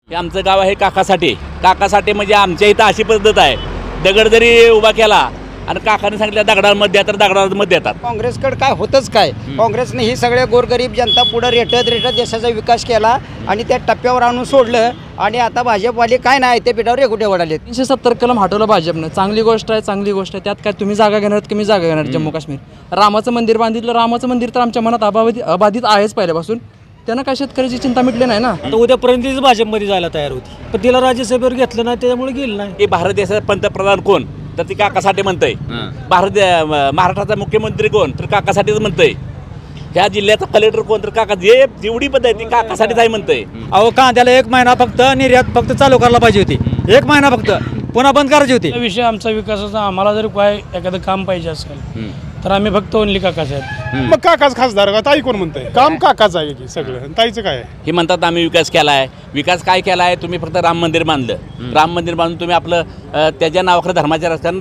हे आमचं गाव आहे काकासाठे. काकासाठे म्हणजे आमच्या इथं अशी पद्धत आहे, दगड जरी उभा केला आणि काकाने सांगितलं दगडाला मत द्या तर दगडाला मत देतात. काँग्रेसकडे काय होतच काय, काँग्रेसने ही सगळे गोरगरीब जनता पुढे रेटत देशाचा विकास केला आणि त्या टप्प्यावर आणून सोडलं. आणि आता भाजपवाले काय नाही ते पिठावर एकुटे वडाले. 370 कलम हटवलं भाजपनं. चांगली गोष्ट आहे, चांगली गोष्ट आहे. त्यात काय तुम्ही जागा घेणार कमी जागा घेणार. जम्मू काश्मीर रामाचं मंदिर बांधितलं. रामाचं मंदिर तर आमच्या मनात अबाधित आहेच पहिल्यापासून. त्यांना काय शेतकऱ्याची चिंता मिटली नाही ना. आता उद्यापर्यंत भाजपमध्ये जायला तयार होती, पण तिला राज्यसभेवर घेतलं नाही, त्याच्यामुळे गेलं नाही. हे भारत देशाचा पंतप्रधान कोण तर ती काकासाठे म्हणतंय. महाराष्ट्राचा मुख्यमंत्री कोण तर काकासाठीच म्हणतंय. ह्या जिल्ह्याचा कलेक्टर कोण तर काका, जे जेवढी पद्धत आहे ती काकासाठीच आहे म्हणतंय. अहो कांद्याला 1 महिना फक्त निर्यात फक्त चालू करायला पाहिजे होती. 1 महिना फक्त, पुन्हा बंद करायची होती. विषय आमचा विकासाचा. आम्हाला जर काय एखादं काम पाहिजे असेल तर आम्ही फक्त ओनली काकाच आहेत. मग काकाच खासदार का ताई कोण म्हणतंय? काम काकाच आहे की सगळं, ताईचं काय आहे? हे म्हणतात आम्ही विकास केला आहे. विकास काय केला आहे? तुम्ही फक्त राम मंदिर बांधलं. राम मंदिर बांधून तुम्ही आपलं त्याच्या नावाखाली धर्माच्या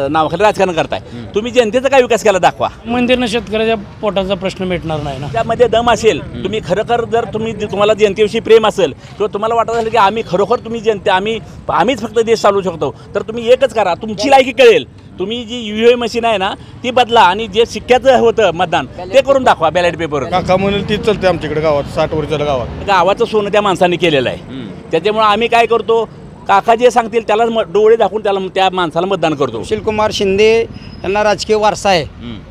नावाखाली राजकारण करताय. तुम्ही जनतेचा काय विकास केला दाखवा. मंदिरनं शेतकऱ्याच्या पोटाचा प्रश्न मिटणार नाही ना. त्यामध्ये दम असेल, तुम्ही खरोखर जर तुम्हाला जनतेविषयी प्रेम असेल किंवा तुम्हाला वाटत असेल की आम्ही खरोखर तुम्ही जनते आम्हीच फक्त देश चालवू शकतो, तर तुम्ही एकच करा. तुमची लायकी कळेल. तुम्ही जी UVI मशीन आहे ना ती बदला आणि जे शिक्क्याचं होतं मतदान ते करून दाखवा बॅलेट पेपर. काका म्हणून तीच चालते आमच्याकडे गावात. 60 वर्षाला गावात गावाचं सोनं त्या माणसाने केलेलं आहे. त्याच्यामुळे आम्ही काय करतो, काका जे सांगतील त्याला डोळे दाखवून त्याला त्या माणसाला मतदान करतो. सुशीलकुमार शिंदे यांना राजकीय वारसा आहे.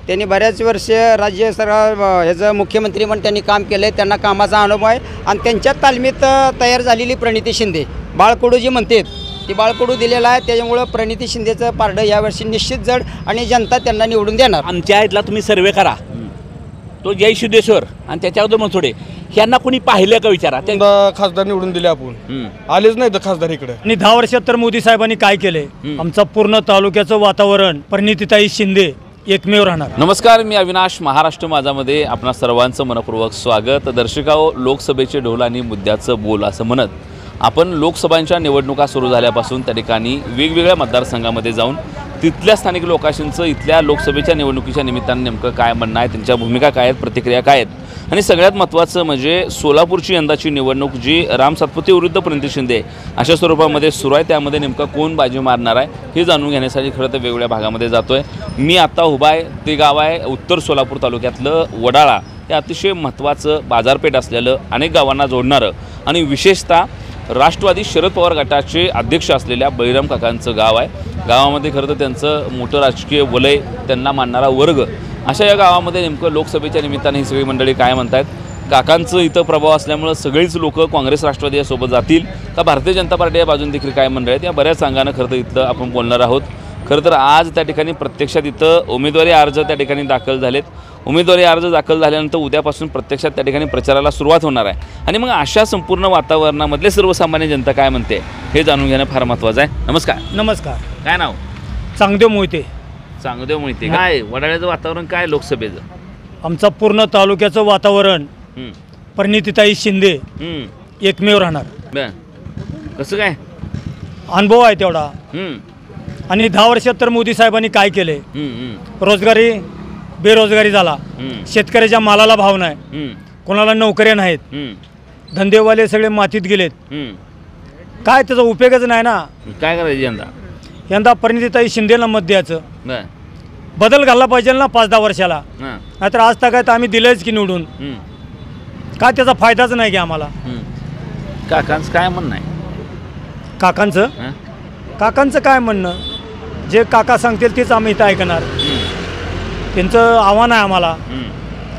त्यांनी बऱ्याच वर्ष राज्य ह्याचं मुख्यमंत्री म्हणून त्यांनी काम केलं आहे. त्यांना कामाचा अनुभव आहे आणि त्यांच्या तालमीत तयार झालेली प्रणिती शिंदे, बाळकडू जी म्हणतात ती बाळकडू दिलेला आहे. त्याच्यामुळं प्रणिती शिंदेचं पारडं यावर्षी निश्चित जड आणि जनता त्यांना निवडून देणार. आमच्या इथला तुम्ही सर्वे करा, तो जय सिद्धेश्वर आणि त्याच्यावर मनसोडे ह्यांना कोणी पाहिलं का विचारा. खासदार निवडून दिले आपण, आलेच नाही तर खासदार इकडे. आणि 10 वर्षात तर मोदी साहेबांनी काय केले, आमचा पूर्ण तालुक्याचं वातावरण परिणितीताई शिंदे एकमेव राहणार. नमस्कार, मी अविनाश. महाराष्ट्र माझामध्ये आपणा सर्वांचं मनपूर्वक स्वागत. दर्शकाओ, लोकसभेचे ढोल आणि मुद्द्याचं बोल असं म्हणत आपण लोकसभांच्या निवडणुका सुरू झाल्यापासून त्या ठिकाणी वेगवेगळ्या मतदारसंघामध्ये जाऊन तिथल्या स्थानिक लोकांशींचं इथल्या लोकसभेच्या निवडणुकीच्या निमित्तानं नेमकं काय म्हणणं आहे, त्यांच्या भूमिका काय आहेत, प्रतिक्रिया काय आहेत आणि सगळ्यात महत्त्वाचं म्हणजे सोलापूरची यंदाची निवडणूक जी राम सातपुते विरुद्ध प्रणिती शिंदे अशा स्वरूपामध्ये सुरू आहे, त्यामध्ये नेमका कोण बाजी मारणार आहे हे जाणून घेण्यासाठी खरं तर वेगवेगळ्या भागामध्ये जातो आहे. मी आत्ता उभा आहे, ते गाव आहे उत्तर सोलापूर तालुक्यातलं वडाळा. हे अतिशय महत्त्वाचं बाजारपेठ असलेलं, अनेक गावांना जोडणारं आणि विशेषतः राष्ट्रवादी शरद पवार गटाचे अध्यक्ष असलेल्या बळीराम काकांचं गाव आहे. गावामध्ये खरं तर त्यांचं मोठं राजकीय वलय, त्यांना मानणारा वर्ग, अशा या गावामध्ये नेमकं लोकसभेच्या निमित्ताने ही सगळी मंडळी काय म्हणतात. काकांचं इथं प्रभाव असल्यामुळं सगळीच लोक काँग्रेस राष्ट्रवादी यासोबत जातील का भारतीय जनता पार्टी या बाजून देखील काय मंडळी आहेत, या बऱ्याच सांगानं खरं तर इथं आपण बोलणार आहोत. खरं तर आज त्या ठिकाणी प्रत्यक्षात इथं उमेदवारी अर्ज त्या ठिकाणी दाखल झालेत. उमेदवारी अर्ज दाखल झाल्यानंतर उद्यापासून प्रत्यक्षात त्या ठिकाणी प्रचाराला सुरुवात होणार आहे आणि मग अशा संपूर्ण वातावरणामधले सर्वसामान्य जनता काय म्हणते हे जाणून घेणं फार महत्त्वाचं आहे. नमस्कार. नमस्कार. काय नाव? चांगदेव मोहिते. चांगदेव मोहिते. काय वडाळ्याचं वातावरण काय लोकसभेचं? आमचा पूर्ण तालुक्याचं वातावरण परिणितीताई शिंदे एकमेव राहणार. बरं, कसं काय अनुभव आहे तेवढा. आणि 10 वर्षात तर मोदी साहेबांनी काय केले, रोजगारी बेरोजगारी झाला, शेतकऱ्याच्या मालाला भाव नाही, कोणाला नोकऱ्या नाहीत, धंदेवाले सगळे मातीत गेलेत. काय त्याचा उपयोगच नाही ना. काय करायचं यंदा परिणितीताई शिंदेला मत द्यायचं. बदल घालला पाहिजे ना 5-10 वर्षाला. नाहीतर आज तक आम्ही दिलंच की निवडून, काय त्याचा फायदाच नाही की आम्हाला. काकांचं काय म्हणणं आहे? काकांचं काय म्हणणं, जे काका सांगतील तेच आम्ही इथं ऐकणार. त्यांचं आव्हान आहे आम्हाला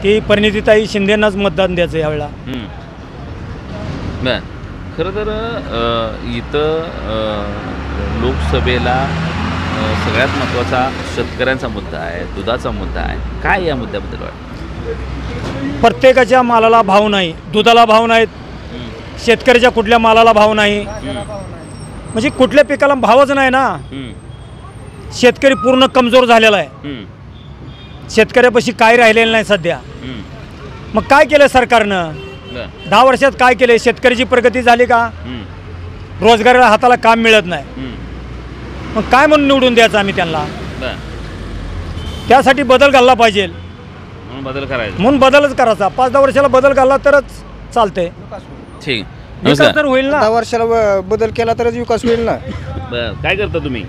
की परिणितीताई शिंदेंनाच मतदान द्यायचं यावेळेला. बरं, खरं तर इथं लोकसभेला सगळ्यात महत्त्वाचा शेतकऱ्यांचा मुद्दा आहे, दुधाचा मुद्दा आहे. काय या मुद्द्याबद्दल वाटतं? प्रत्येकाच्या मालाला भाव नाही, दुधाला भाव नाहीत, शेतकऱ्याच्या कुठल्या मालाला भाव नाही, म्हणजे कुठल्या पिकाला भावच नाही ना. शेतकरी पूर्ण कमजोर झालेला आहे. शेतकऱ्यापाशी काय राहिलेलं नाही सध्या. मग काय केलं सरकारनं 10 वर्षात? काय केले? शेतकऱ्याची प्रगती झाली का? रोजगाराला हाताला काम मिळत नाही. मग काय म्हणून निवडून द्यायचं आम्ही त्यांना? त्यासाठी बदल घालला पाहिजे. म्हणून बदल करायचा, म्हणून बदलच करायचा. 5-10 वर्षाला बदल घालला तरच चालते. ठीक. विकास तर होईल ना. 10 वर्षाला बदल केला तरच विकास होईल ना. बरं काय करता तुम्ही?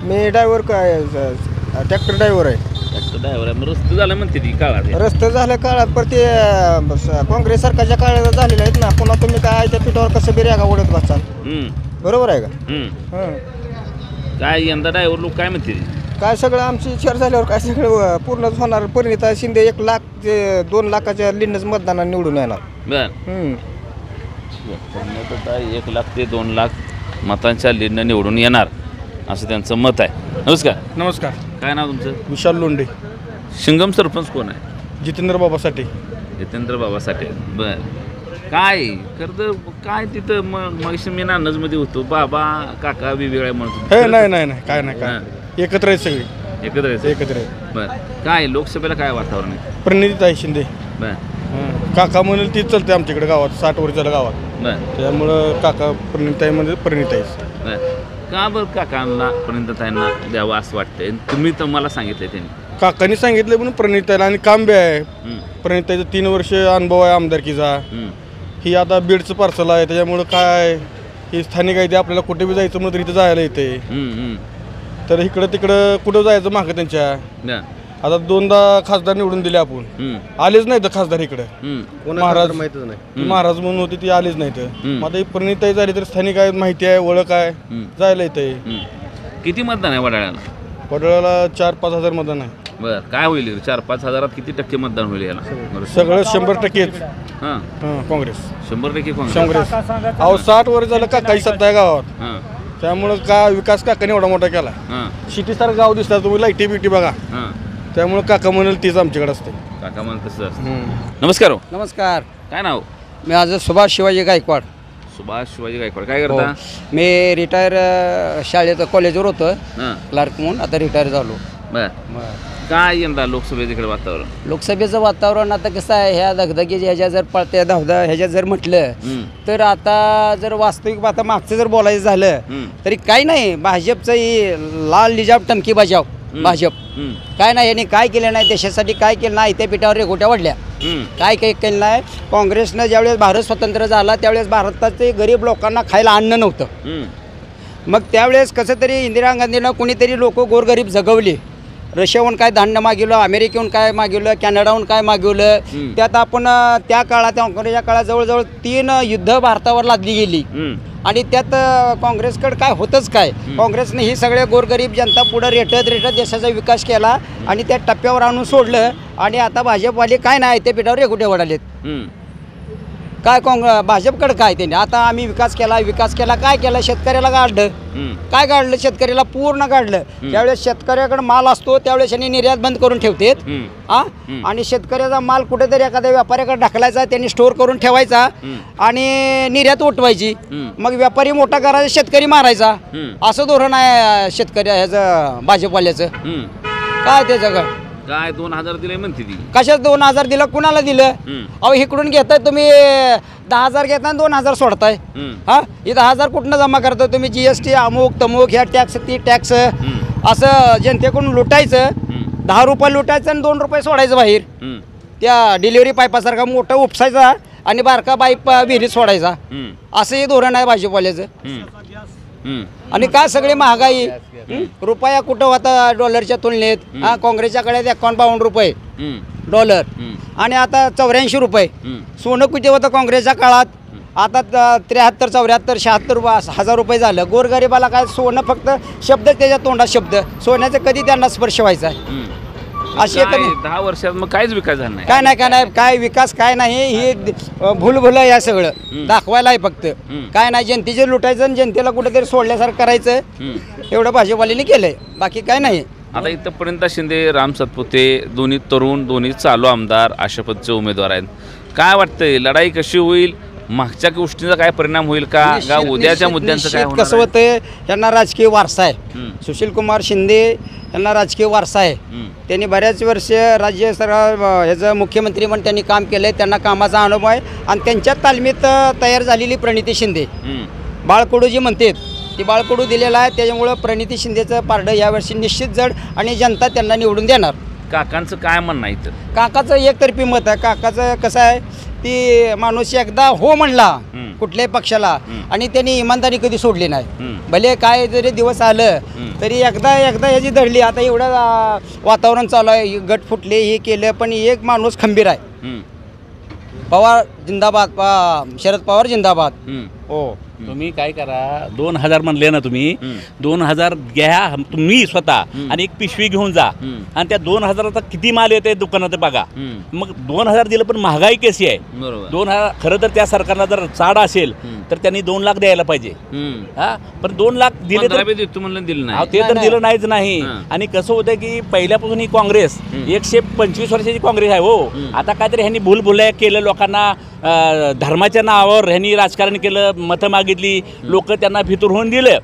मी ड्रायव्हर काय ट्रॅक्टर ड्रायव्हर आहे. ड्रायव्हर आहे. मग रस्ते झालं म्हणते ती काळात रस्ते झालं काळात पर ते काँग्रेस सरकारच्या काळात झालेले आहेत ना. पुन्हा तुम्ही काय त्या पिठावर कसं बी रेगा उडत बसाल. बरोबर आहे का? काय यंदा ड्रायव्हर लोक काय म्हणते? काय सगळं आमची विचार झाल्यावर काय सगळं पूर्णच होणार. परिणिता शिंदे 1 लाख ते 2 लाखाच्या लिंडच मतदानात निवडून येणार. बर 1 लाख ते 2 लाख मतांच्या लीडनं निवडून येणार असं त्यांचं मत आहे. नमस्कार. नमस्कार. काय नाव तुमचं? विशाल लोंढे. शिंगम सरपंच कोण आहे? जितेंद्र बाबासाठी. जितेंद्र बाबासाठी. बर काय करतं काय तिथं मग मी नानजमध्ये होतो बाबा काका वेगवेगळ्या म्हणतो. नाही काय नाही काय एकत्र आहेत सगळी. एकत्र आहेत. बर काय लोकसभेला काय वातावरण आहे? प्रणितीताई शिंदे. बर काका म्हणेल तीच चालते आमच्याकडे गावात 60 वर्षाला गावात. बर त्यामुळं काका प्रणितीताई म्हणजे प्रणिताईच. बर का बरं काकांना प्रणिताताईंना द्यावं असं वाटतंय? तुम्ही तर मला सांगितलं त्यांनी. काकांनी सांगितलं म्हणून प्रणिताईला आणि काम बी आहे. प्रणिताईचा 3 वर्ष अनुभव आहे आमदारकीचा. ही आता बीडचं पार्सल आहे त्याच्यामुळं काय ही स्थानिक आहे ते आपल्याला कुठे बी जायचं म्हणून इथं जायला येते. तर इकडं तिकडं कुठं जायचं मागं त्यांच्या. आता 2दा खासदार निवडून दिले आपण. आलेच नाही तर खासदार इकडं. महाराज माहितच नाही. महाराज म्हणून होते ती आलेच नाही तर. मग आता ही प्रणिताई झाली तर स्थानिक आहे माहिती आहे ओळख आहे जायला येते. किती मतदान आहे वडाळ्याला? वडाळ्याला 4-5 हजार मतदान आहे. बरं काय होईल 4-5 हजारात किती टक्के मतदान होईल याला? सगळं 100%. हां काँग्रेस 100% काँग्रेस. अहो 60 वर्ष झालं का काही सत्ता आहे गावात. त्यामुळं का विकास काकाने एवढा मोठा केला. सिटीसारखं गाव दिसतात तुम्ही लाईटी बिटी बघा. त्यामुळं काका म्हणेल तीच आमच्याकडे असते. काका म्हणत तसं असतं. नमस्कार. नमस्कार. काय नाव? मी आज सुभाष शिवाजी गायकवाड. सुभाष शिवाजी गायकवाड. काय करता? मी रिटायर शाळेत कॉलेजवर होतो हां क्लार्क म्हणून. आता रिटायर झालो. बर काय यंदा लोकसभेचं इकडे वातावरण? लोकसभेचं वातावरण आता कसं आहे ह्या दगदगीच्या ह्याच्या जर पळत्या धावदा ह्याच्यात जर म्हटलं तर आता जर वास्तविक आता मागचं जर बोलायचं झालं तरी काही नाही. भाजपचं ही लाल निजाम टमकी बजाव भाजप. काय नाही यांनी काय केलं नाही देशासाठी काय केलं नाही. त्या पिठावर रेघोट्या वाढल्या. काय काही केलं नाही. काँग्रेसनं ज्यावेळेस भारत स्वतंत्र झाला त्यावेळेस भारताचे गरीब लोकांना खायला अन्न नव्हतं. मग त्यावेळेस कसं तरी इंदिरा गांधीनं कुणीतरी लोक गोरगरीब जगवली. रशियाहून काय धान्य मागवलं, अमेरिकेहून काय मागवलं, कॅनडाहून काय मागवलं. त्यात आपण त्या काळात काँग्रेसच्या काळात जवळजवळ 3 युद्ध भारतावर लादली गेली. आणि त्यात काँग्रेसकडे काय होतंच काय. काँग्रेसने ही सगळे गोरगरीब जनता पुढं रेटत देशाचा विकास केला आणि त्या टप्प्यावर आणून सोडलं. आणि आता भाजपवाले काय नाही त्या पिठावर रेघोटे वडालेत. काय भाजपकडे काय त्यांनी आता आम्ही विकास केला काय केलं? शेतकऱ्याला काढलं. काय काढलं? शेतकऱ्याला पूर्ण काढलं. त्यावेळेस शेतकऱ्याकडे माल असतो त्यावेळेस त्यांनी निर्यात बंद करून ठेवतात. आणि शेतकऱ्याचा माल कुठेतरी एखाद्या व्यापाऱ्याकडे ढकलायचा त्यांनी स्टोअर करून ठेवायचा आणि निर्यात उठवायची. मग व्यापारी मोठा करायचा शेतकरी मारायचा. असं धोरण आहे शेतकरी ह्याचं भाजपवाल्याचं. काय त्याचं काय 2000 दिले म्हणते ती? कशाच 2000 दिलं? कुणाला दिलं? अहो इकडून घेताय तुम्ही 10,000 घेताय 2000 सोडताय. हे 10,000 कुठनं जमा करताय तुम्ही? GST अमुक तमुक ह्या टॅक्स ती टॅक्स असं जनतेकडून लुटायचं. 10 रुपये लुटायचं आणि 2 रुपये सोडायचं बाहेर. त्या डिलिव्हरी पाईपासारखा मोठा उपसायचा आणि बारका पाईप विहिरीत सोडायचा. असं हे धोरण आहे भाजपवाल्याचं. आणि का सगळी महागाई. रुपया कुठं होता डॉलरच्या तुलनेत? काँग्रेसच्या काळात 51 रुपये डॉलर आणि आता 84 रुपये. सोनं कुठे होतं काँग्रेसच्या काळात? आता 73, 74, 76 हजार रुपये झालं. गोरगरिबाला काय सोनं फक्त शब्द त्याच्या तोंडात शब्द. सोन्याचं कधी त्यांना स्पर्श व्हायचा अशी 10 वर्षात मग काहीच विकास झाला नाही. काय नाही काय विकास काय नाही. ही भूलभुल या सगळं दाखवायला आहे फक्त. काय नाही जनतेचे लुटायचं आणि जनतेला कुठेतरी सोडल्यासारखं करायचं एवढं भाजपवाल्यांनी केलंय. बाकी काय नाही. आता इथंपर्यंत शिंदे राम सातपुते दोन्ही तरुण दोन्ही चालू आमदार अशा पद्धतीचे उमेदवार आहेत. काय वाटतंय लढाई कशी होईल? मागच्या गोष्टींचा काय परिणाम होईल का उद्याच्या मुद्द्यांचं काय होणार? कसं होतंय यांना राजकीय वारसा आहे. सुशीलकुमार शिंदे यांना राजकीय वारसा आहे. त्यांनी बऱ्याच वर्ष राज्य सरकार ह्याचं मुख्यमंत्री म्हणून त्यांनी काम केलं आहे. त्यांना कामाचा अनुभव आहे आणि त्यांच्या तालमीत तयार झालेली प्रणिती शिंदे बाळकडू जी म्हणतात ती बाळकडू दिलेला आहे. त्याच्यामुळं प्रणिती शिंदेचं पारडं यावर्षी निश्चित जड आणि जनता त्यांना निवडून देणार. काकांचं काय म्हणणं आहे? काकाचं एकतर्फी मत आहे. काकाचं कसं आहे ती माणूस एकदा हो म्हणला कुठल्याही पक्षाला, आणि त्यांनी इमानदारी कधी सोडली नाही. भले काय जरी दिवस आलं तरी एकदा याची धरली. आता एवढं वातावरण चालू आहे, गट फुटले, हे केलं, पण एक माणूस खंबीर आहे. पवार जिंदाबाद, शरद पवार जिंदाबाद. हो, तुम्ही काय करा, 2000 म्हणले ना तुम्ही, 2000 घ्या तुम्ही स्वतः आणि एक पिशवी घेऊन जा, आणि त्या 2000चा किती माल येते दुकानात बघा. मग 2000 दिलं, पण महागाई कशी आहे. 2000 खरं तर त्या सरकारला जर चाड असेल तर त्यांनी 2 लाख द्यायला पाहिजे. हा, पण 2 लाख दिले तर दिलं नाही. अहो, ते तर दिलं नाहीच नाही. आणि कसं होतं की पहिल्यापासून ही काँग्रेस 125 वर्षाची काँग्रेस आहे. हो, आता काहीतरी ह्यांनी भूलभुलया केलं, लोकांना धर्माच्या नावावर ह्यांनी राजकारण केलं, मतं मागितली, लोक त्यांना फितूर होऊन दिलं,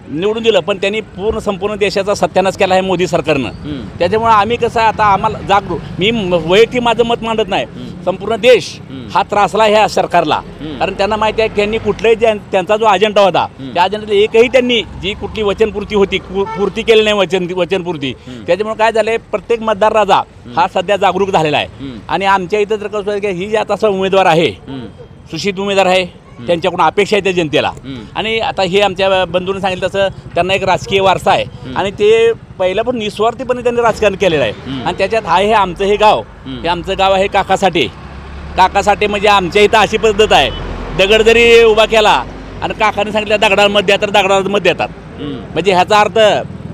निवडून दिलं, पण त्यांनी संपूर्ण देशाचा सत्यानाश केला आहे मोदी सरकारनं. त्याच्यामुळे आम्ही कसं आहे, आता आम्हाला जागरूक, मी वैयक्तिक माझं मत मांडत नाही, संपूर्ण देश हा त्रासला ह्या सरकारला. कारण त्यांना माहिती आहे की त्यांनी कुठल्याही त्यांचा जो अजेंडा होता त्या अजेंड्याला एकही त्यांनी जी कुठली वचनपूर्ती होती पूर्ती केली नाही, वचनपूर्ती. त्याच्यामुळे काय झालंय, प्रत्येक मतदार राजा हा सध्या जागरूक झालेला आहे. आणि आमच्या इथं जर कसं की ही जे आता असा उमेदवार आहे, सुशिक्षित उमेदवार आहे, त्यांच्याकडून अपेक्षा आहे त्या जनतेला. आणि आता हे आमच्या बंधूंनी सांगितलं तसं त्यांना एक राजकीय वारसा आहे, आणि ते पहिल्यापासून निस्वार्थीपणे त्यांनी राजकारण केलेलं आहे. आणि त्याच्यात हे आमचं हे गाव, हे आमचं गाव आहे काकासाठी. काकासाठी म्हणजे आमच्या इथं अशी पद्धत आहे, दगड जरी उभा केला आणि काकाने सांगितलं दगडाला मत द्या, तर दगडाला मत देतात. म्हणजे ह्याचा अर्थ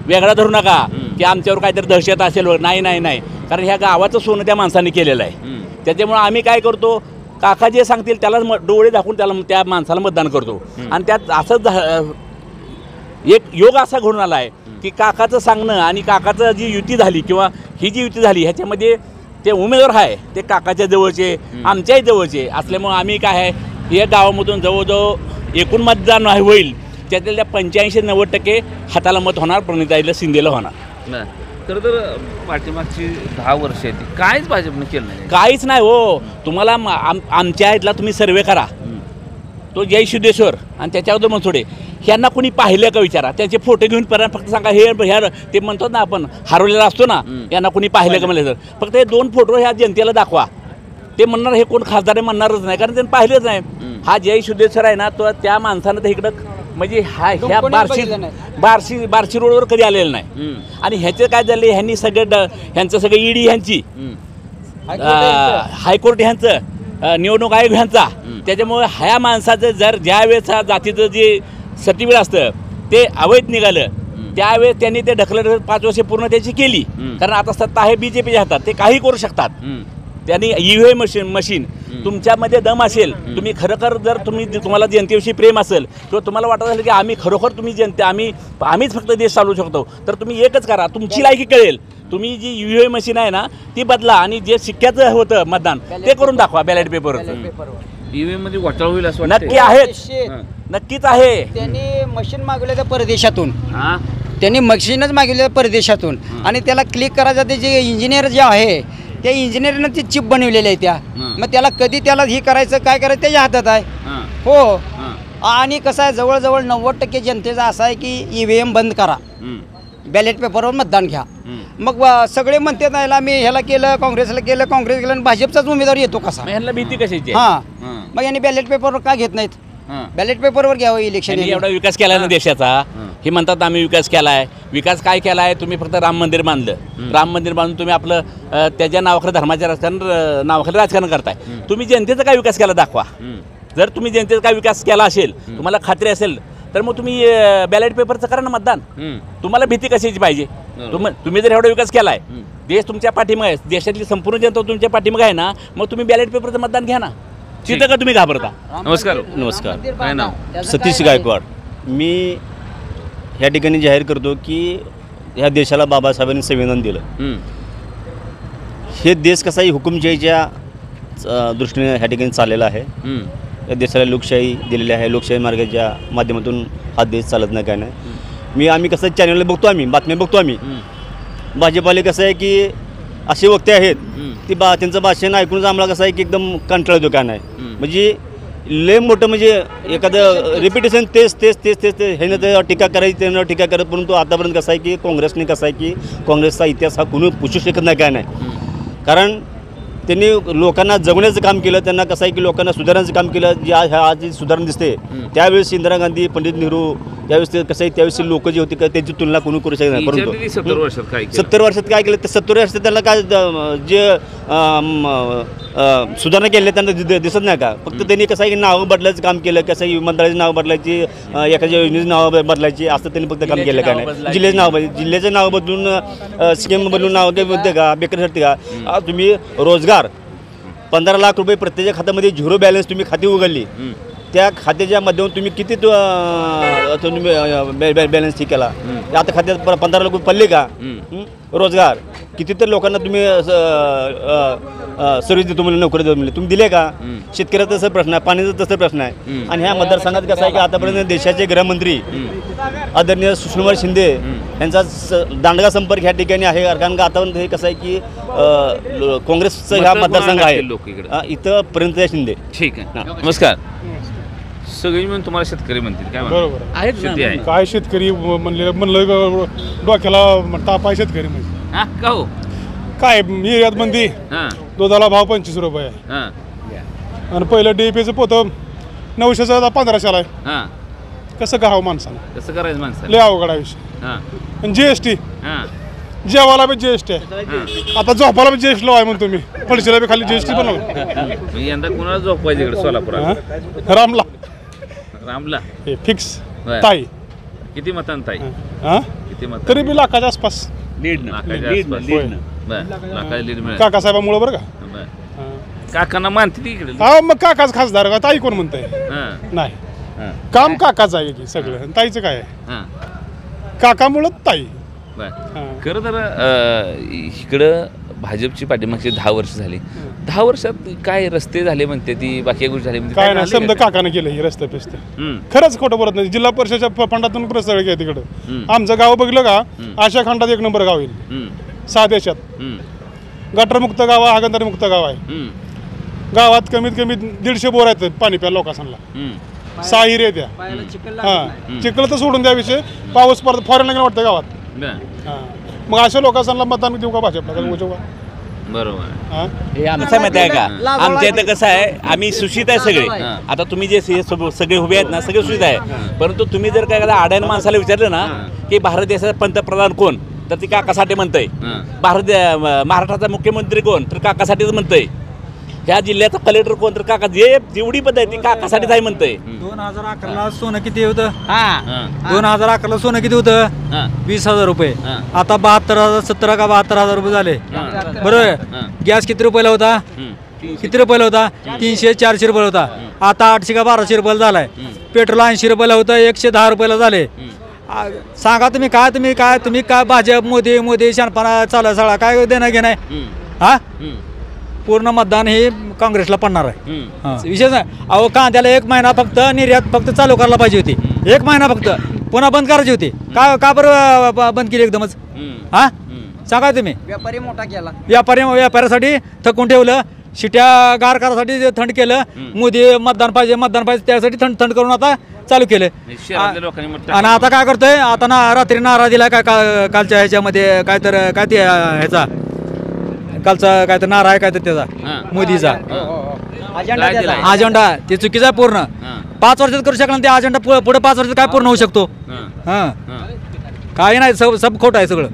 वेगळा धरू नका की आमच्यावर काहीतरी दहशत असेल. नाही नाही नाही, कारण ह्या गावाचं सोनं त्या माणसाने केलेलं आहे. त्याच्यामुळं आम्ही काय करतो, काका जे सांगतील त्यालाच डोळे दाखवून त्याला त्या माणसाला मतदान करतो. आणि त्यात असंच एक योग असा घडून आला आहे की काकाचं सांगणं आणि काकाचं जी युती झाली किंवा ही जी युती झाली ह्याच्यामध्ये ते उमेदवार आहे ते काकाच्या जवळचे, आमच्याही जवळचे असल्यामुळं आम्ही काय आहे, या गावामधून जवळजवळ एकूण मतदान होईल त्यातल्या 85-90% हाताला मत होणार, प्रणिताईला शिंदेला होणार. खरं तर पाठीमागची 10 वर्ष आहेत काहीच भाजपने केलं नाही. काहीच नाही. हो, तुम्हाला आमच्या इथला तुम्ही सर्वे करा, तो जय सिद्धेश्वर आणि त्याच्यावर मनसोडे ह्यांना कोणी पाहिलं का विचारा, त्यांचे फोटो घेऊन परत फक्त सांगा हे ह्या ते म्हणतात ना आपण हरवलेला असतो ना, यांना कोणी पाहिलं का म्हणलं तर फक्त हे 2 फोटो ह्या जनतेला दाखवा. ते म्हणणार हे कोण खासदार आहे म्हणणारच नाही, कारण त्यांनी पाहिलंच नाही. हा जय सिद्धेश्वर आहे ना, तो त्या माणसानं तर इकडं म्हणजे ह्या बार्शी रोडवर कधी आलेलं नाही. आणि ह्याचं काय झालं, ह्यांनी सगळं ह्यांचं सगळं ईडी ह्यांची, हायकोर्ट ह्यांचं, निवडणूक आयोग ह्यांचा. त्याच्यामुळे ह्या माणसाचं जर ज्या वेळेस जातीचं जे सर्टिफिकेट असतं ते अवैध निघालं, त्यावेळेस त्यांनी ते ढकलत 5 वर्षे पूर्ण त्याची केली. कारण आता सत्ता आहे बीजेपीच्या हातात, ते काही करू शकतात. त्यांनी EVM मशीन तुमच्यामध्ये दम असेल, तुम्ही खरोखर जर तुम्हाला जनतेविषयी प्रेम असेल किंवा तुम्हाला वाटत असेल की आम्ही खरोखर तुम्ही जनते आम्हीच फक्त देश चालवू शकतो, तर तुम्ही एकच करा, तुमची लायकी कळेल. तुम्ही जी EVM मशीन आहे ना ती बदला, आणि जे शिक्क्याचं होतं मतदान ते करून दाखवा बॅलेट पेपरचं. EVM मध्ये घोटाळा होईल असं नक्की आहेच, नक्कीच आहे. त्यांनी मशीन मागवले त्या परदेशातून, त्यांनी मशीनच मागवले परदेशातून, आणि त्याला क्लिक करायचं ते जे इंजिनियर जे आहे त्या इंजिनियरनं ती चिप बनवलेली आहे त्या. मग त्याला कधी त्याला हे करायचं काय करायचं त्याच्या हातात आहे. हो, आणि कसं आहे, जवळजवळ 90% जनतेचा असा आहे की EVM बंद करा, बॅलेट पेपरवर मतदान घ्या. मग सगळे म्हणते नाही आम्ही ह्याला केलं, काँग्रेसला केलं, काँग्रेस केलं, आणि भाजपचाच उमेदवार येतो कसा. ह्यांना भीती कशाची? हां, मग यांनी बॅलेट पेपरवर का घेत नाहीत? बॅलेट पेपरवर घ्यावं इलेक्शन. एवढा विकास केला ना देशाचा, हे म्हणतात आम्ही विकास केलाय. विकास काय केलाय? तुम्ही फक्त राम मंदिर बांधलं, राम मंदिर बांधून तुम्ही आपलं त्याच्या नावाखाली धर्माच्या नावाखाली राजकारण करताय. तुम्ही जनतेचा काय विकास केला दाखवा. जर तुम्ही जनतेचा काय विकास केला असेल, तुम्हाला खात्री असेल, तर मग तुम्ही बॅलेट पेपरचं करा ना मतदान. तुम्हाला भीती कशाची पाहिजे? तुम्ही जर एवढा विकास केलाय, देश तुमच्या पाठीमागे आहे, देशातली संपूर्ण जनता तुमच्या पाठीमागे आहे ना, मग तुम्ही बॅलेट पेपरचं मतदान घ्या ना. तिथं का तुम्ही घाबरता? नमस्कार. काय नाव? सतीश गायकवाड. मी ह्या ठिकाणी जाहीर करतो की ह्या देशाला बाबासाहेबांनी संविधान दिलं. हे देश कसाही हुकुमशाहीच्या दृष्टीने ह्या ठिकाणी चाललेला आहे. या देशाला लोकशाही दिलेली आहे, लोकशाही मार्गाच्या माध्यमातून हा देश चालत नाही काय नाही. आम्ही कसं चॅनलला बघतो, आम्ही बातम्या बघतो, आम्ही भाजपाले कसं आहे की असे वक्ते आहेत ती त्यांचं भाषण ऐकूनच आम्हाला कसं आहे की एकदम कंटाळा येतो काय नाही. म्हणजे लय मोठं म्हणजे एखादं रिपिटेशन तेच ह्यानं तर टीका करायची त्यानं टीका करत. परंतु आतापर्यंत कसं आहे की काँग्रेसने कसं आहे की काँग्रेसचा इतिहास हा कोणी पुसू शकत नाही काय नाही. कारण त्यांनी लोकांना जगण्याचं काम केलं. त्यांना कसं आहे की लोकांना सुधारण्याचं काम केलं. जे आज जी सुधारणा दिसते त्यावेळेस इंदिरा गांधी, पंडित नेहरू त्यावेळेस ते कसं आहे त्यावेळेस लोक जे होते त्यांची तुलना कोणी करू शकत नाही. परंतु 70 वर्षात काय केलं? 70 वर्षात काय केलं? ते 70 वर्षात त्यांना काय जे सुधारणा केल्या त्यांना दिसत नाही का? फक्त त्यांनी कसं आहे की नावं बदलायचं काम केलं. कसं आहे विमानतळाची नावं बदलायची, एखाद्या योजनेची नावं बदलायची, असं त्यांनी फक्त काम केलं काय नाही. जिल्ह्याचं नाव बदलून स्कीम बदलून नाव काही होते का? बेकरीसाठी का? तुम्ही रोजगार 15 लाख रुपये प्रत्येक खात्यामध्ये 0 बॅलन्स तुम्ही खाती उघडली. त्या खात्याच्या माध्यमातून तुम्ही किती बॅलन्स ठीक केला? आता खात्यात 15 लाख रुपये पडले का? रोजगार किती तर लोकांना तुम्ही सर्व्हिस देतो म्हणजे नोकरी देतो म्हणजे तुम्ही दिले का? शेतकऱ्याचा तसं प्रश्न आहे, पाण्याचा तसं प्रश्न आहे. आणि ह्या मतदारसंघात कसं आहे की आतापर्यंत देशाचे गृहमंत्री आदरणीय सुषमा शिंदे यांचा दांडगा संपर्क ह्या ठिकाणी आहे. कारण का आता हे कसं आहे की काँग्रेसचं ह्या मतदारसंघ आहे इथं प्रणिता शिंदे. ठीक आहे. नमस्कार. सगळी म्हणून तुम्हाला शेतकरी म्हणतील काय म्हणतात? बरोबर आहेत शेती आहे. काय शेतकरी म्हणलं डोक्याला ताप आहे शेतकरी म्हणजे. हा का हो? काय निर्यात बंदी, हां दुधाला भाव 25 रुपये आहे. हां आणि पहिलं DAPचं पोतं 900चं आता 1500 आहे. हां. कसं गाव माणसाला? कसं करायचं माणसाला? लय अवघड आहे विषय. हां आणि GST, हां जेवायला बी GST आहे, आता झोपायला बी GST लावाय म्हणतो मी. फळशीला बी खाली GST बनवलं. मी यंदा कोणाला झोपवायचं इकडे सोलापुरात? रामला रामला हे फिक्स बरं. ताई. किती मतांत आहे? हा किती मत? तरी बी लाखाच्या आसपास लाखाच्या आसपास. बरं, लाखाची लीड मिळेल. काकासाहेबामुळे बरं का. बरं. काकांना मानते ती इकडे? हा मग काकाच खासदार का? ताई कोण म्हणताय? हां नाही, हां काम काकाच आहे की सगळं. आणि ताईचं काय आहे? हां. काकामुळं ताई. बरं. हां. खरं तर इकडं भाजपची पाठीमागची 10 वर्ष झाली. 10 वर्षात काय रस्ते झाले म्हणते ती, बाकी गोष्टी झाली म्हणते, काय नाही, झाले समजा का? काकानं केलं हे रस्ते पिस्ते. हम्म. खरंच खोटं बोलत नाही. जिल्हा परिषदेच्या फंडातून रस्ते आहे तिकडं. हम्म. आमचं गाव बघलं का आशा खंडात 1 नंबर गाव येईल हम्म. 6 देशात. हम्म. गटरमुक्त गाव आहे, हागंदारी मुक्त गाव आहे. हम्म. गावात कमीत कमी 150 बोर आहेत पाणी प्या लोकांना. हम्म. 6 हिरे द्या. हां, चिखल तर सोडून द्या विषय. पाऊस परत फॉरेन लागला वाटतं गावात. बरं. हां, मग अशा लोकांना मतदान देऊ का भाजपला? बरोबर. हां, हे आमचं माहिती आहे का? आमच्या इथं कसं आहे, आम्ही सुशित आहे सगळे. हां. आता तुम्ही जे सगळे उभे आहेत ना, सगळे सुशित आहे. परंतु तुम्ही जर काय एखाद्या आड्यान माणसाला विचारलं ना की भारत देशाचा पंतप्रधान कोण, तर ती काकासाठी म्हणतंय. महाराष्ट्राचा मुख्यमंत्री कोण, तर काकासाठीच म्हणतंय. ह्या जिल्ह्याचा कलेक्टर कोण, तर काका. जे जेवढी पद आहे ती काकासाठीच आहे म्हणतंय. 2011ला सोनं किती होतं? हां. 2011ला सोनं किती होतं? हां. 20,000 रुपये. हां. आता 72,000, 17 का 72,000 रुपये झाले. बरोबर. हां. गॅस किती रुपयाला होता? किती रुपयाला होता? 300-400 रुपयाला होता. आता 800 का 1200 रुपयाला झालाय. पेट्रोल 80 रुपयाला होतं, 110 रुपयाला झाले. सांगा तुम्ही काय भाजप मोदी शानपणा चालू आहे सगळा, काय देणं घेणं आहे? हा, पूर्ण मतदान हे काँग्रेसला पडणार आहे. हां, विशेष नाही. अहो, कांद्याला 1 महिना फक्त निर्यात फक्त चालू करायला पाहिजे होती. 1 महिना फक्त, पुन्हा बंद करायची होती. का बरं बंद केली एकदमच? हा, सांगा तुम्ही. व्यापारी मोठा केला. व्यापाऱ्यासाठी थकून ठेवलं, शिट्या गार करासाठी थंड केलं. मोदी मतदान पाहिजे त्यासाठी थंड करून आता चालू केलं. शहरातल्या लोकांनी मग आणि आता काय करतोय? आता रात्री नारा दिला काय कालच्या ह्याच्यामध्ये काय ते ह्याचा कालचा काय तर नारा आहे काय तर त्याचा मोदीचा अजेंडा ते चुकीचा आहे पूर्ण. 5 वर्षात करू शकला ते अजेंडा पुढे 5 वर्षात काय पूर्ण होऊ शकतो? हां, काही नाही, सब खोटं आहे सगळं.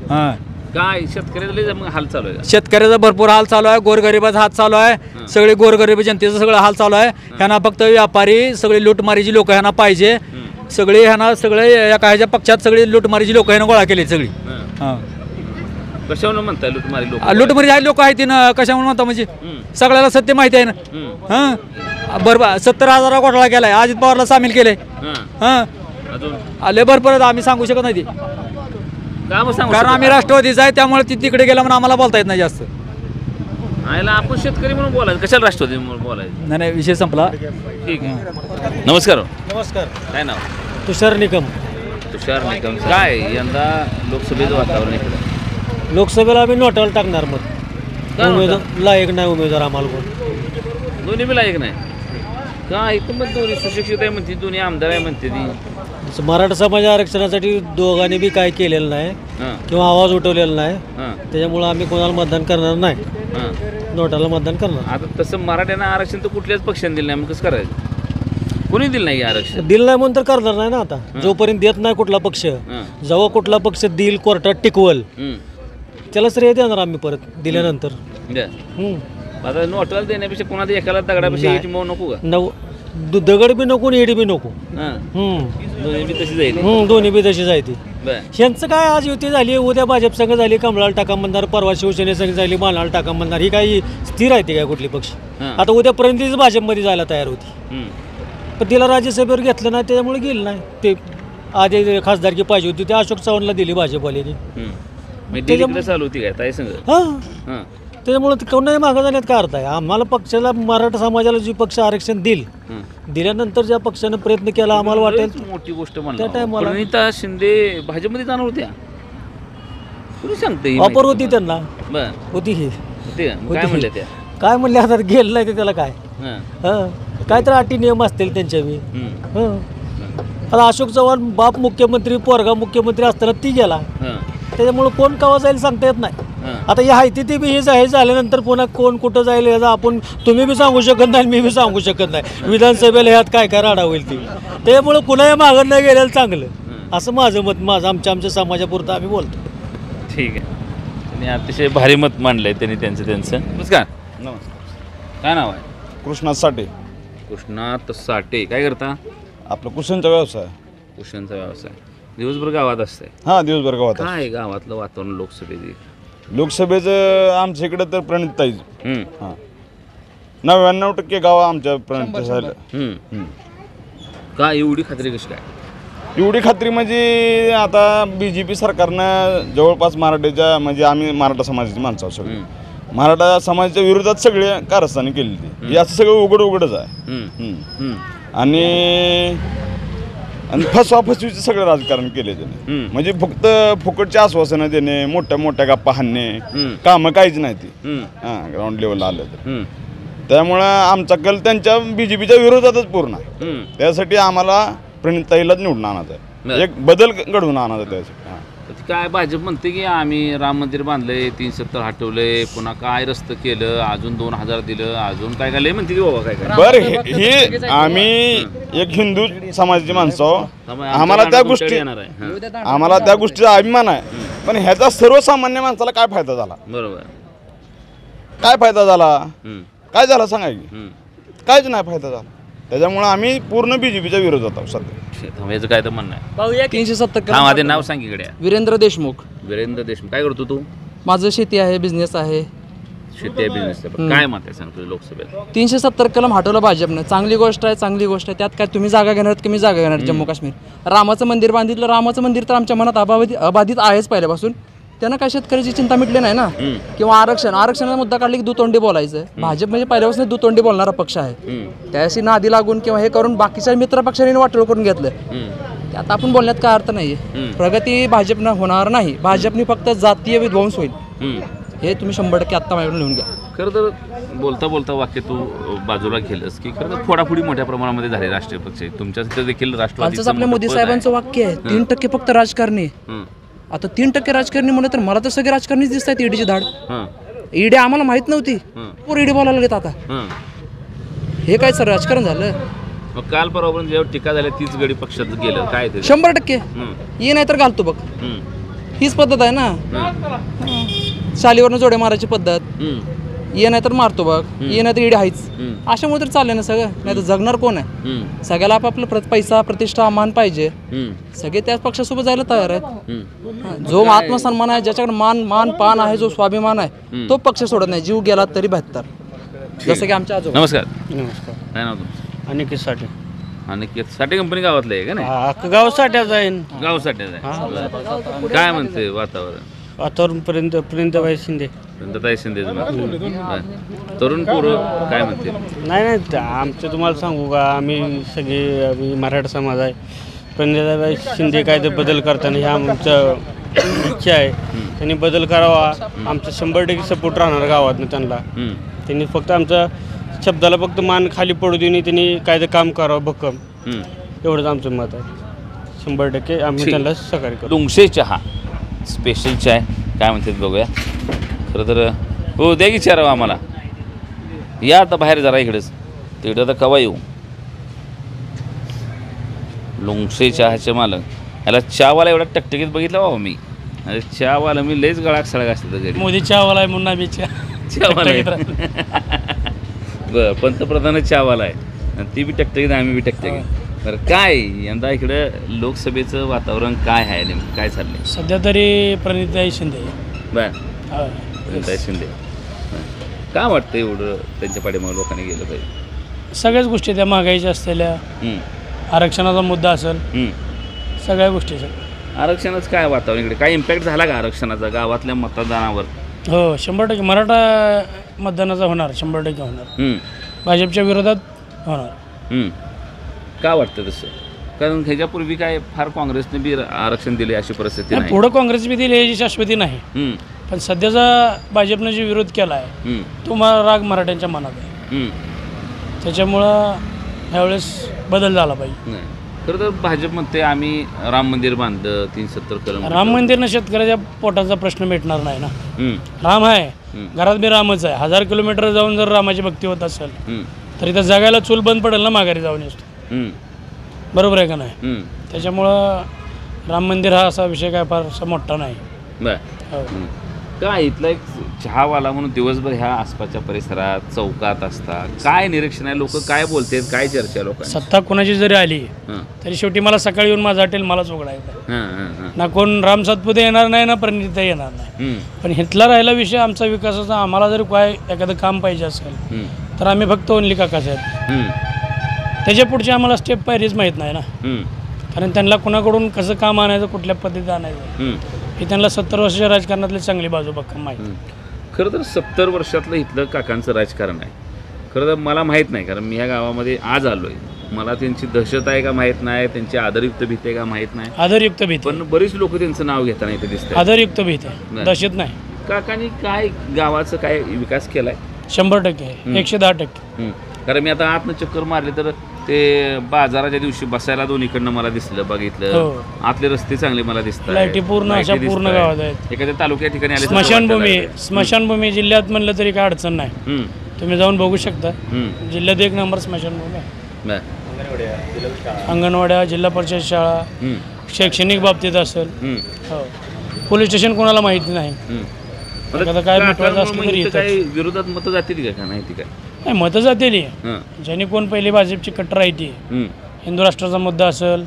हां, काय शेतकऱ्याला मग हाल चालू आहे? शेतकऱ्याचा भरपूर हाल चालू आहे, गोरगरिबाचा हाल चालू आहे, सगळे गोरगरीब जनतेचं सगळं हाल चालू आहे. ह्यांना फक्त व्यापारी सगळे लूटमारीची लोक ह्यांना पाहिजे. सगळे एका ह्याच्या पक्षात सगळे लूटमारीची लोक ह्यांना गोळा केली सगळी. हां, कशावर म्हणताय लुटमारी लोक? लूटमारी आहे लोक आहेत ना, कशामुळे म्हणता म्हणजे सगळ्याला सत्य माहिती आहे ना. हां, बरोबर. 70,000 घोटाळा केलाय, अजित पवारला सामील केले. हां, आले भरपूर, आम्ही सांगू शकत नाही ती, कारण आम्ही राष्ट्रवादीच आहे, त्यामुळे ती तिकडे गेला म्हणून आम्हाला बोलता येत नाही जास्त. आपण शेतकरी म्हणून बोलायचं, कशाला राष्ट्रवादी म्हणून बोलायचं? नाही, विषय संपला. ठीक आहे. नमस्कार. नमस्कार. काय नाव? तुषार निकम. तुषार निकम. काय यंदा लोकसभेचं वातावरण इकडे? लोकसभेला आम्ही नोटावर टाकणार मग. काय उमेदवार लायक नाही उमेदवार आम्हाला कोण. दोन्ही बी लायक नाही काय? इथं मग दोन्ही सुशिक्षित आहे म्हणते, दोन्ही आमदार आहे म्हणते ती. मराठा समाज आरक्षणासाठी दोघांनी बी काय केलेलं नाही हां. किंवा आवाज उठवलेला नाही. हां. त्याच्यामुळं आम्ही कोणाला मतदान करणार नाही. हां. नोटाला मतदान करणार. आता तसं मराठ्यांना आरक्षण तर कुठल्याच पक्षाने दिलं नाही, मग कसं करायचं? कोणी दिलं नाही आरक्षण. दिलं नाही म्हणून तर करणार नाही ना. आता जोपर्यंत देत नाही कुठला पक्ष, जेव्हा कुठला पक्ष देईल कोर्टात टिकवल त्याला श्रेय देणार आम्ही परत दिल्यानंतर. आता नोटाला देण्यापेक्षा कोणाला एकाला दगडापेक्षा याची मऊ नको का? दगड बी नको एडी बी नको. दोन्ही बी तशी जाईल. दोन्ही बी तशी जायती. ह्यांचं काय आज युती झाली, उद्या भाजप संघ झाली, कमळाला टाका म्हणणार, परवा शिवसेने संघ झाली, बाणाला टाका म्हणणार. ही काही स्थिर आहे ती काय कुठली पक्ष? आता उद्यापर्यंत भाजपमध्ये जायला तयार होती, पण तिला राज्यसभेवर घेतलं नाही, त्याच्यामुळे गेलं नाही. ते आधी खासदारकी पाहिजे होती, ते अशोक चव्हाणला दिली भाजपवाल्यांनी. चालू होती काय ताई संघ? हां, त्याच्यामुळे कोणाही मागं जाण्यात काय अर्थ आहे? आम्हाला पक्षाला, मराठा समाजाला जी पक्ष आरक्षण दिल्यानंतर ज्या पक्षानं प्रयत्न केला, आम्हाला वाटेल मोठी गोष्ट त्या टायमाला प्रणिता शिंदे भाजपमध्ये जाणार होत्या. कुणी सांगते ऑफर होती त्यांना, बरं होती ही. काय म्हणले त्या? काय म्हणले आता गेलं नाही ते त्याला काय. काय तर अटी नियम असतील त्यांच्या बी. आता अशोक चव्हाण बाप मुख्यमंत्री, पोरगा मुख्यमंत्री असताना ती गेला, त्याच्यामुळे कोण केव्हा जाईल सांगता येत नाही. आता ही हायती ती बी हे झाल्यानंतर पुन्हा कोण कुठं जाईल याचा आपण, तुम्ही बी सांगू शकत नाही, मी बी सांगू शकत नाही. विधानसभेला ह्यात काय काय राडा होईल ती, त्यामुळे कुणाही मागं नाही गेलेलं चांगलं, असं माझं मत. आमच्या समाजापुरतं आम्ही बोलतो. ठीक आहे. त्यांनी अतिशय भारी मत मांडलंय त्यांनी त्यांचं. नमस्कार. काय नाव आहे? कृष्णात साठे. कृष्णात साठे. काय करता? आपलं कुशनचा व्यवसाय. कुशनचा व्यवसाय. दिवसभर गावात असतंय? हां, दिवसभर गावात. काय गावातलं वातावरण लोकसभेचं आमच्या इकडे तर प्रणिताईच. हां, 99% गाव आमच्या प्रणिता झालं. का एवढी खात्री कशी काय? एवढी खात्री म्हणजे आता BJP सरकारनं जवळपास मराठीच्या, म्हणजे आम्ही मराठा समाजाची माणसं आहोत सगळे, मराठा समाजाच्या विरोधात सगळे कारस्थाने केली ती. हे असं सगळं उघडच आहे. आणि फसवाफसवीचं सगळं राजकारण केले त्याने. म्हणजे फक्त फुकटचे आश्वासनं देणे, मोठ्या मोठ्या गप्पा हाणणे, कामं काहीच नाही ती. ग्राउंड लेवलला आलं तर. त्यामुळं आमचा कल त्यांच्या BJPच्या विरोधातच पूर्ण आहे. त्यासाठी आम्हाला प्रणिताईलाच निवडून आणायचं आहे, एक बदल घडवून आणायचा त्यासाठी. काय भाजप म्हणते की आम्ही राम मंदिर बांधलंय, 370 हटवलंय, पुन्हा काय रस्तं केलं, अजून 2000 दिलं, अजून काय काय लय म्हणते की बाबा काय काय. बरं, हे आम्ही एक हिंदू समाजाची माणसं आहोत, आम्हाला त्या गोष्टीचा अभिमान आहे. पण ह्याचा सर्वसामान्य माणसाला काय फायदा झाला? बरोबर, काय फायदा झाला? काय झाला सांगा की? काहीच नाही फायदा झाला. त्याच्यामुळे आम्ही पूर्ण BJPच्या विरोधात आहोत सध्या. याचं काय तर म्हणणं आहे? 370 माझे नाव सांग इकडे. वीरेंद्र देशमुख. वीरेंद्र देशमुख. काय करतो तू? माझं शेती आहे, बिझनेस आहे. शेती आहे, बिझनेस आहे. काय मत आहे सांगतो लोकसभेत? 370 कलम हटवलं भाजपनं. चांगली गोष्ट आहे, चांगली गोष्ट आहे. त्यात काय तुम्ही जागा घेणार, कमी जागा घेणार. जम्मू काश्मीर रामाचं मंदिर बांधितलं, रामाचं मंदिर तर आमच्या मनात अबाधित आहेच पहिल्यापासून. त्यांना काय शेतकऱ्याची चिंता मिटली नाही ना. किंवा आरक्षणाचा मुद्दा काढला की दुतोंडी बोलायचं. भाजप म्हणजे पहिल्यापासून दुतोंडी बोलणारा पक्ष आहे. त्याशी नादी लागून किंवा हे करून बाकीच्या मित्र पक्षांनी वाटोळ करून घेतलं, त्यात आपण बोलण्यात काय अर्थ नाही. प्रगती भाजपनं होणार नाही. भाजपने फक्त जातीय विध्वंस होईल, हे तुम्ही 100% आत्ता माझ्याकडून लिहून घ्या. खरं तर बोलता बोलता वाक्य तू बाजूला केलंस की खरं तर फोडाफोडी मोठ्या प्रमाणामध्ये झाली राष्ट्रीय पक्ष. तुमच्या तिथे देखील राष्ट्रवादी आपल्या मोदी साहेबांचं वाक्य आहे, 3% फक्त राजकारणी. आता 3% राजकारणी म्हणलं तर मला तर सगळे राजकारणीच दिसत आहेत. ईडीची धाड, ईडी आम्हाला माहित नव्हती, ईडी बोलायला लागेल आता. हे काय सर राजकारण झालं? मग काल परवा जेव्हा टीका झाली तीच गडी पक्षात गेलं काय ते? 100% ये नाही तर घालतो बघ, हीच पद्धत आहे ना. शालीवरनं जोड्या मारायची पद्धत. ये नाही तर मारतो बघ, ये नाही तर ईडी आहेच. अशामुळे तर चाललंय ना सगळं. नाही तर जगणार कोण आहे? सगळ्याला आपापलं पैसा, प्रतिष्ठा, मान पाहिजे. सगळे त्याच पक्षासोबत जायला तयार आहेत. जो आत्मसन्मान आहे, ज्याच्याकडे मान पान आहे, जो स्वाभिमान आहे, तो पक्ष सोडत नाही. जीव गेला तरी 72. जसं की आमच्या आजोबा. नमस्कार. काय नाव तुमचं? अनिकेत साठे. अनिकेत साठे कंपनी गावातलं आहे का? नाही, गाव साठ्याच आहे. गाव साठ्याच आहे. काय म्हणते वातावरण? प्रियंताबाई शिंदे. प्रियंताबाई शिंदे तरुण पोरं काय म्हणते? नाही आमचं तुम्हाला सांगू का, आम्ही मराठा समाज आहे. प्रियंताबाई शिंदे काय तर बदल करताना हे आमचं इच्छा आहे. त्यांनी बदल करावा. आमचं 100% सपोर्ट राहणार गावातनं त्यांना. त्यांनी फक्त आमचा शब्दाला फक्त मान खाली पडू देणे, त्यांनी काय तर काम करावं भक्कम, एवढंच आमचं मत आहे. 100% आम्ही त्यांना सहकार्य करू. डोंगशे चहा स्पेशल चाय काय म्हणतात बघूया. खरं तर हो द्या की चार आम्हाला. या आता बाहेर जरा इकडेच, तिकडं तर कवा येऊ. लोंगसे चहाचे मालक, याला चहावाला एवढा टकटकीत बघितला बाबा मी. अरे चहावाला मी लयच गळाक सळग असते तर घरी. मोदी चहावाला आहे म्हणून आम्ही चहावाला आहे. बरं, पंतप्रधान चहावाला आहे आणि ती बी टकटकीत, आम्ही बी टकटकीत. बरं, काय यंदा इकडं लोकसभेचं वातावरण काय आहे, नेमकं काय चाललंय? सध्या तरी प्रणिताई शिंदे. बरं, प्रणिताई शिंदे. काय वाटतं एवढं त्यांच्या पाठीमागे लोकांनी गेलं पाहिजे? सगळ्याच गोष्टी त्या महागाईच्या असलेल्या, आरक्षणाचा मुद्दा असेल, सगळ्या गोष्टी. आरक्षणाचं काय वातावरण इकडे? काय इम्पॅक्ट झाला का आरक्षणाचा गावातल्या मतदानावर? हो 100% मराठा मतदानाचा होणार, 100% होणार. भाजपच्या विरोधात होणार. का वाटतं तसं? कारण ह्याच्यापूर्वी काय फार काँग्रेसने बी आरक्षण दिले अशी परिस्थिती नाही. पुढं काँग्रेस बी दिली याची शाश्वती नाही. पण सध्याचा भाजपनं जे विरोध केला आहे तो राग मराठ्यांच्या मनात आहे. त्याच्यामुळं ह्यावेळेस बदल झाला पाहिजे. खरं तर भाजप म्हणते आम्ही राम मंदिर बांधलं 370 कलम. राम मंदिरनं शेतकऱ्याच्या पोटाचा प्रश्न मिटणार नाही ना. राम आहे, घरात बी रामच आहे. 1000 किलोमीटर जाऊन जर रामाची भक्ती होत असेल तर इथं जगायला चूल बंद पडेल ना माघारी जाऊन येतो. बरोबर आहे का नाही? त्याच्यामुळं राम मंदिर हा असा विषय काय फारसा मोठा नाही. काय इथला एक चहावाला म्हणून दिवसभर ह्या आसपासच्या परिसरात चौकात असतात, काय निरीक्षण आहे? लोक काय बोलतात, काय चर्चा लोकांची? सत्ता कोणाची जरी आली तरी शेवटी मला सकाळी येऊन माझं हॉटेल मलाच उघडायचं ना. कोण राम सातपुते येणार नाही ना प्रणिता येणार नाही. पण इथला राहिला विषय आमचा विकासाचा. आम्हाला जर काय एखादं काम पाहिजे असेल तर आम्ही फक्त ओनली काकासाहेब. त्याच्या पुढची आम्हाला स्टेप पायरीच माहीत नाही ना. कारण त्यांना कोणाकडून कसं काम आणायचं, कुठल्या पद्धतीत आणायचं हे त्यांना 70 वर्षाच्या राजकारणातली चांगली बाजू भक्कम माहिती. खरं तर 70 वर्षातलं इथलं काकांचं राजकारण आहे. खरं तर मला माहीत नाही, कारण मी ह्या गावामध्ये आज आलो आहे. मला त्यांची दहशत आहे का माहीत नाही, त्यांची आदरयुक्त भीती आहे का माहीत नाही. आदरयुक्त भीती, पण बरीच लोक त्यांचं नाव घेताना इथे दिसतात. आदरयुक्त भीती, दहशत नाही. काकांनी काय गावाचं काय विकास केलाय? 100%, 110%. कारण मी आता आतनं चक्कर मारले तर ते बाजाराच्या दिवशी बसायला दोन्हीकडनं मला दिसलं, बघितलं. आतले रस्ते चांगले मला दिसतात, लाईटी पूर्ण अशा पूर्ण गावात आहेत. एखाद्या तालुक्या ठिकाणी आले स्मशानभूमी जिल्ह्यात म्हणलं तरी काय अडचण नाही. तुम्ही जाऊन बघू शकता. जिल्ह्यात 1 नंबर स्मशानभूमी आहे. अंगणवाड्या, जिल्हा परिषद शाळा, शैक्षणिक बाबतीत असेल. पोलीस स्टेशन कोणाला माहिती नाही. काय महत्वाचं असलं तरी विरोधात मतं जातील का नाही? ती काय नाही, मतं जातील. ज्यांनी कोण पहिली भाजपची कट्टर आहे ती, हिंदू राष्ट्राचा मुद्दा असेल,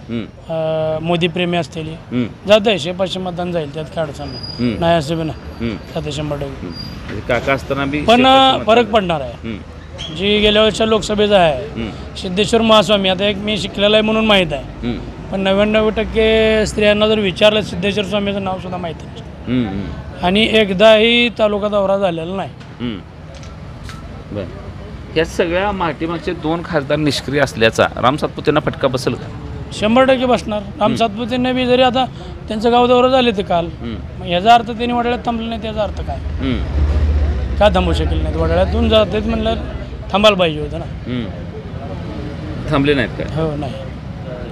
मोदी प्रेमी असतील, जात आहे 100-500 मतदान जाईल, त्यात काय अडचण नाही. असं बी नाही, जाते 100%. काका असताना बी पण फरक पडणार आहे. जी गेल्या वर्षी लोकसभेचा आहे सिद्धेश्वर महास्वामी, आता एक मी शिकलेला आहे म्हणून माहीत आहे. पण 99% स्त्रियांना जर विचारलं सिद्धेश्वर स्वामीचं नाव सुद्धा माहिती नाही. आणि एकदाही तालुका दौरा झालेला नाही. बरं, या सगळ्या मागचे 2 खासदार निष्क्रिय असल्याचा राम सातपुतेंना फटका बसेल का? 100% बसणार. राम सातपुतेंना बी जरी आता त्यांचं गाव दौरा झाले ते काल, याचा अर्थ त्यांनी वडाळ्यात थांबले नाही, त्याचा अर्थ काय? का थांबू शकेल नाहीत? वडाळ्यातून जातात म्हणलं थांबायला पाहिजे होतं ना. थांबले नाहीत काय? हो, नाही.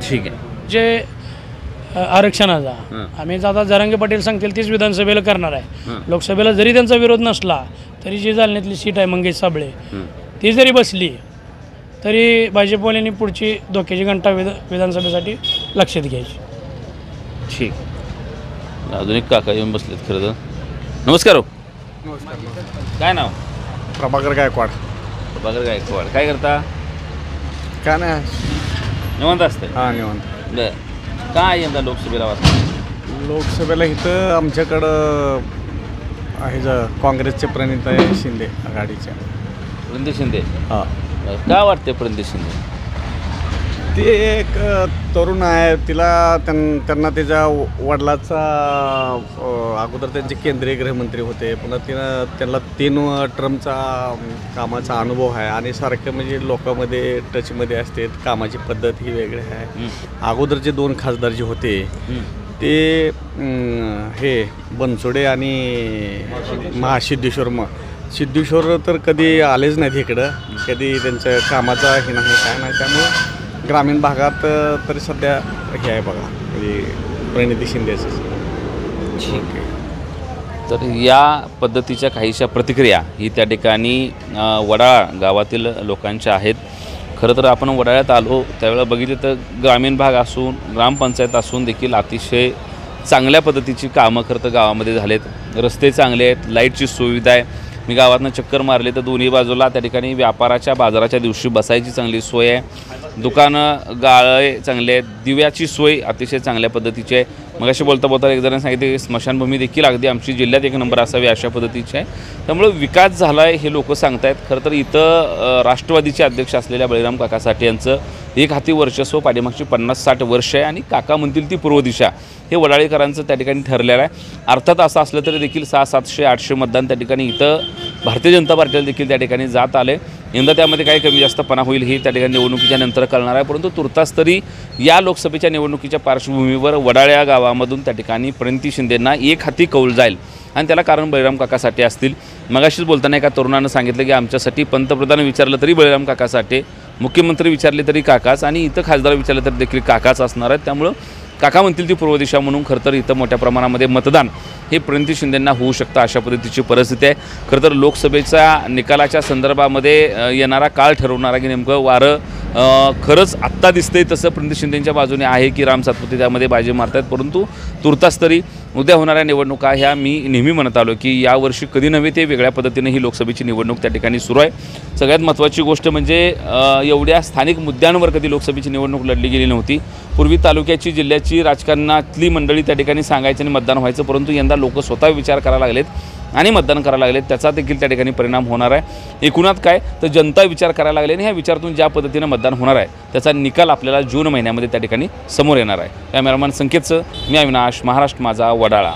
ठीक आहे. जे आरक्षणाचा आम्ही आता जरांगे पाटील सांगतील तीच विधानसभेला करणार आहे. लोकसभेला जरी त्यांचा विरोध नसला तरी जी जालन्यातली सीट आहे मंगेश साबळे ती जरी बसली तरी भाजपवाल्यांनी पुढची धोक्याची घंटा विधानसभेसाठी लक्षात घ्यायची. ठीक. अजून एक काका येऊन बसलेत खरं तर. नमस्कार. हो, काय नाव? प्रभाकर गायकवाड. प्रभाकर गायकवाड, काय करता? काय नाही, निवांत असतं. हां, निवांत. बरं, काय यंदा लोकसभेला वाटतं? लोकसभेला इथं आमच्याकडं आहे काँग्रेसचे प्रणिताई शिंदे आघाडीचे. प्रणिती शिंदे. हां. काय वाटते प्रणिती शिंदे? ती एक तरुण आहे. त्यांना त्याच्या वडिलाचा अगोदर त्यांचे केंद्रीय गृहमंत्री होते. पुन्हा त्यांना 3 टर्मचा कामाचा अनुभव आहे आणि सारखं म्हणजे लोकांमध्ये टचमध्ये असते. कामाची पद्धत ही वेगळी आहे. अगोदरचे 2 खासदार जे होते ते हे बनसोडे आणि सिद्धेश्वर तर कधी आलेच नाहीत इकडं. कधी त्यांचं कामाचा हे नाही, काय नाही. त्यामुळं ग्रामीण भागात तरी सध्या हे आहे बघा, म्हणजे प्रणिती शिंदेचं. ठीक आहे. तर या पद्धतीच्या काहीशा प्रतिक्रिया ही त्या ठिकाणी वडाळा गावातील लोकांच्या आहेत. खरं तर आपण वडाळ्यात आलो त्यावेळेला बघितलं तर ग्रामीण भाग असून ग्रामपंचायत असून देखील अतिशय चांगल्या पद्धतीची कामं खरं तर गावामध्ये झालेत. रस्ते चांगले आहेत, लाईटची सुविधा आहे. मी गावातनं चक्कर मारले तर दोन्ही बाजूला त्या ठिकाणी व्यापाराच्या बाजाराच्या दिवशी बसायची चांगली सोय आहे. दुकानं गाळे चांगले आहेत. दिव्याची सोय अतिशय चांगल्या पद्धतीची आहे. मग अशी बोलता बोलता एक जणांनी सांगितले स्मशानभूमी देखील अगदी आमची जिल्ह्यात 1 नंबर असावी अशा पद्धतीची आहे. त्यामुळे विकास झाला आहे हे लोक सांगतायत. खरं तर इथं राष्ट्रवादीचे अध्यक्ष असलेल्या बळीराम काका साठे यांचं एक हाती वर्चस्व पाठीमागची 50-60 वर्ष आहे आणि काका म्हणतील ती पूर्व दिशा हे वडाळीकरांचं त्या ठिकाणी ठरलेलं आहे. अर्थात असं असलं तरी देखील 600-700-800 मतदान त्या ठिकाणी इथं भारतीय जनता पार्टीला देखील त्या ठिकाणी जात आले. यंदा त्यामध्ये काही कमी जास्तपणा होईल हे त्या ठिकाणी निवडणुकीच्या नंतर कळणार आहे. परंतु तुर्तास तरी या लोकसभेच्या निवडणुकीच्या पार्श्वभूमीवर वडाळ्या गावामधून त्या ठिकाणी प्रणिती शिंदेंना एक हाती कौल जाईल आणि त्याला कारण बळीराम काका साठे असतील. मगाशीच बोलताना एका तरुणानं सांगितलं की आमच्यासाठी पंतप्रधान विचारलं तरी बळीराम काका साठे, मुख्यमंत्री विचारले तरी काकाच आणि इथं खासदार विचारले तरी देखील काकाच असणार आहेत. त्यामुळं काका म्हणतील ती पूर्व दिशा म्हणून खरं तर इथं मोठ्या प्रमाणामध्ये मतदान हे प्रणिती शिंदेंना होऊ शकतं अशा पद्धतीची परिस्थिती आहे. खरं तर लोकसभेच्या निकालाच्या संदर्भामध्ये येणारा काळ ठरवणारा की नेमकं वारं खरंच आत्ता दिसतंय तसं प्रणिती शिंदेंच्या बाजूने आहे की राम सातपुते त्यामध्ये बाजी मारतात. परंतु तुर्तास तरी उद्या होणाऱ्या निवडणुका ह्या मी नेहमी म्हणत आलो की यावर्षी कधी नव्हे ते वेगळ्या पद्धतीने ही लोकसभेची निवडणूक त्या ठिकाणी सुरू आहे. सगळ्यात महत्त्वाची गोष्ट म्हणजे एवढ्या स्थानिक मुद्द्यांवर कधी लोकसभेची निवडणूक लढली गेली नव्हती. पूर्वी तालुक्याची जिल्ह्याची राजकारणातली मंडळी त्या ठिकाणी सांगायचं आणि मतदान व्हायचं. परंतु यंदा लोक स्वतः विचार करायला लागलेत आणि मतदान करायला लागलेत. त्याचा देखील त्या ठिकाणी परिणाम होणार आहे. एकूणात काय तर जनता विचार करायला लागली आणि ह्या विचारातून ज्या पद्धतीनं मतदान होणार आहे त्याचा निकाल आपल्याला जून महिन्यामध्ये त्या ठिकाणी समोर येणार आहे. कॅमेरामॅन संकेतचं मी अविनाश, महाराष्ट्र माझा, वडाळा.